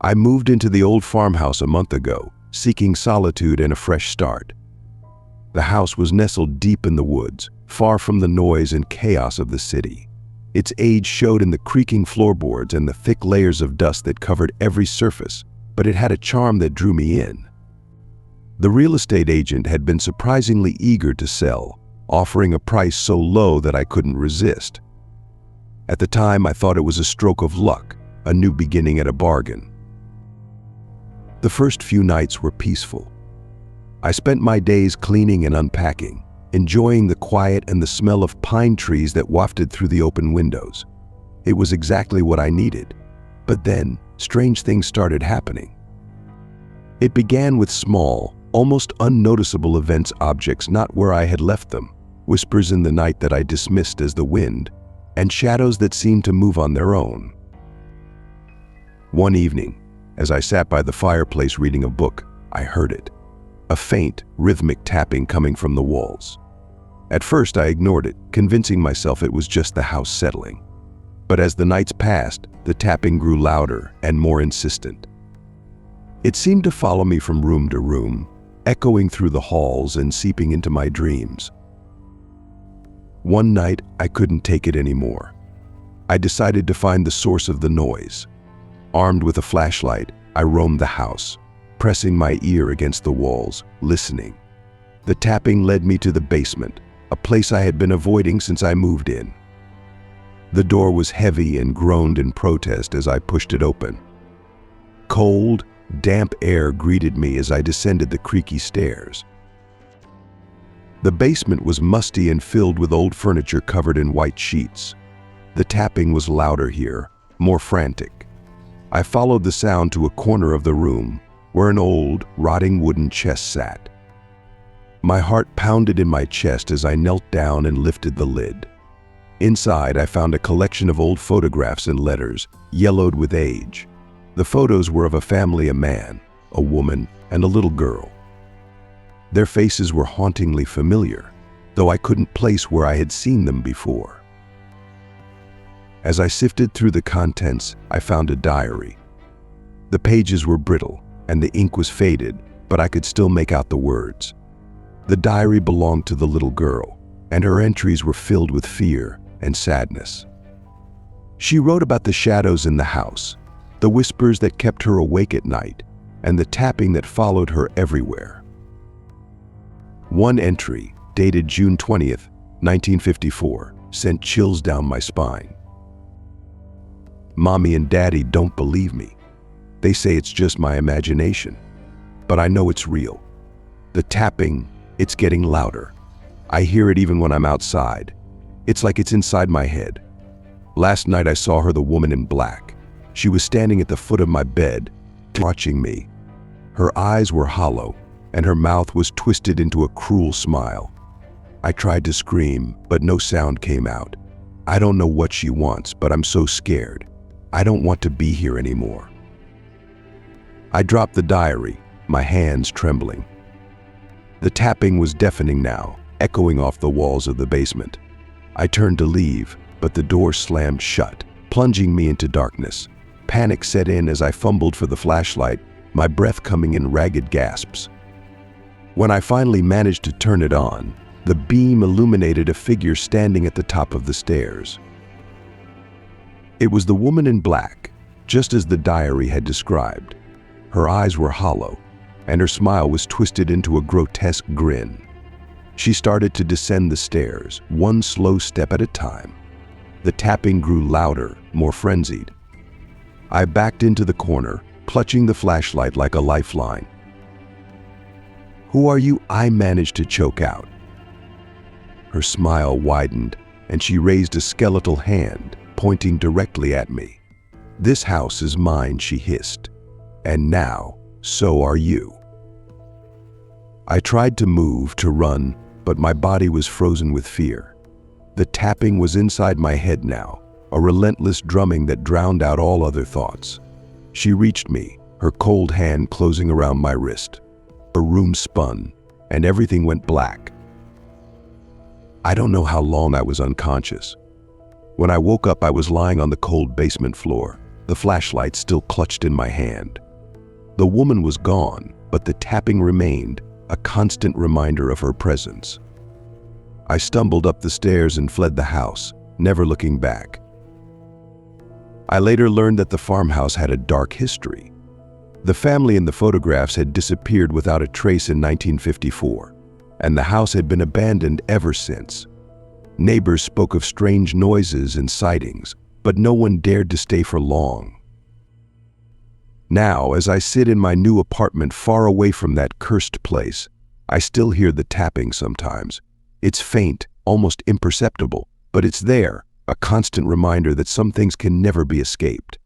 I moved into the old farmhouse a month ago, seeking solitude and a fresh start. The house was nestled deep in the woods, far from the noise and chaos of the city. Its age showed in the creaking floorboards and the thick layers of dust that covered every surface, but it had a charm that drew me in. The real estate agent had been surprisingly eager to sell, offering a price so low that I couldn't resist. At the time, I thought it was a stroke of luck, a new beginning at a bargain. The first few nights were peaceful. I spent my days cleaning and unpacking, enjoying the quiet and the smell of pine trees that wafted through the open windows. It was exactly what I needed. But then, strange things started happening. It began with small, almost unnoticeable events, objects not where I had left them, whispers in the night that I dismissed as the wind, and shadows that seemed to move on their own. One evening, as I sat by the fireplace reading a book, I heard it. A faint, rhythmic tapping coming from the walls. At first I ignored it, convincing myself it was just the house settling. But as the nights passed, the tapping grew louder and more insistent. It seemed to follow me from room to room, echoing through the halls and seeping into my dreams. One night, I couldn't take it anymore. I decided to find the source of the noise. Armed with a flashlight, I roamed the house, pressing my ear against the walls, listening. The tapping led me to the basement, a place I had been avoiding since I moved in. The door was heavy and groaned in protest as I pushed it open. Cold, damp air greeted me as I descended the creaky stairs. The basement was musty and filled with old furniture covered in white sheets. The tapping was louder here, more frantic. I followed the sound to a corner of the room, where an old, rotting wooden chest sat. My heart pounded in my chest as I knelt down and lifted the lid. Inside, I found a collection of old photographs and letters, yellowed with age. The photos were of a family, a man, a woman, and a little girl. Their faces were hauntingly familiar, though I couldn't place where I had seen them before. As I sifted through the contents, I found a diary. The pages were brittle, and the ink was faded, but I could still make out the words. The diary belonged to the little girl, and her entries were filled with fear and sadness. She wrote about the shadows in the house, the whispers that kept her awake at night, and the tapping that followed her everywhere. One entry, dated June 20th, 1954, sent chills down my spine. Mommy and Daddy don't believe me. They say it's just my imagination, but I know it's real. The tapping, it's getting louder. I hear it even when I'm outside. It's like it's inside my head. Last night I saw her, the woman in black. She was standing at the foot of my bed, watching me. Her eyes were hollow, and her mouth was twisted into a cruel smile. I tried to scream, but no sound came out. I don't know what she wants, but I'm so scared. I don't want to be here anymore. I dropped the diary, my hands trembling. The tapping was deafening now, echoing off the walls of the basement. I turned to leave, but the door slammed shut, plunging me into darkness. Panic set in as I fumbled for the flashlight, my breath coming in ragged gasps. When I finally managed to turn it on, the beam illuminated a figure standing at the top of the stairs. It was the woman in black, just as the diary had described. Her eyes were hollow, and her smile was twisted into a grotesque grin. She started to descend the stairs, one slow step at a time. The tapping grew louder, more frenzied. I backed into the corner, clutching the flashlight like a lifeline. "Who are you?" I managed to choke out. Her smile widened, and she raised a skeletal hand, pointing directly at me. "This house is mine," she hissed. "And now, so are you." I tried to move, to run, but my body was frozen with fear. The tapping was inside my head now, a relentless drumming that drowned out all other thoughts. She reached me, her cold hand closing around my wrist. The room spun, and everything went black. I don't know how long I was unconscious. When I woke up, I was lying on the cold basement floor, the flashlight still clutched in my hand. The woman was gone, but the tapping remained, a constant reminder of her presence. I stumbled up the stairs and fled the house, never looking back. I later learned that the farmhouse had a dark history. The family in the photographs had disappeared without a trace in 1954, and the house had been abandoned ever since. Neighbors spoke of strange noises and sightings, but no one dared to stay for long. Now, as I sit in my new apartment far away from that cursed place, I still hear the tapping sometimes. It's faint, almost imperceptible, but it's there, a constant reminder that some things can never be escaped.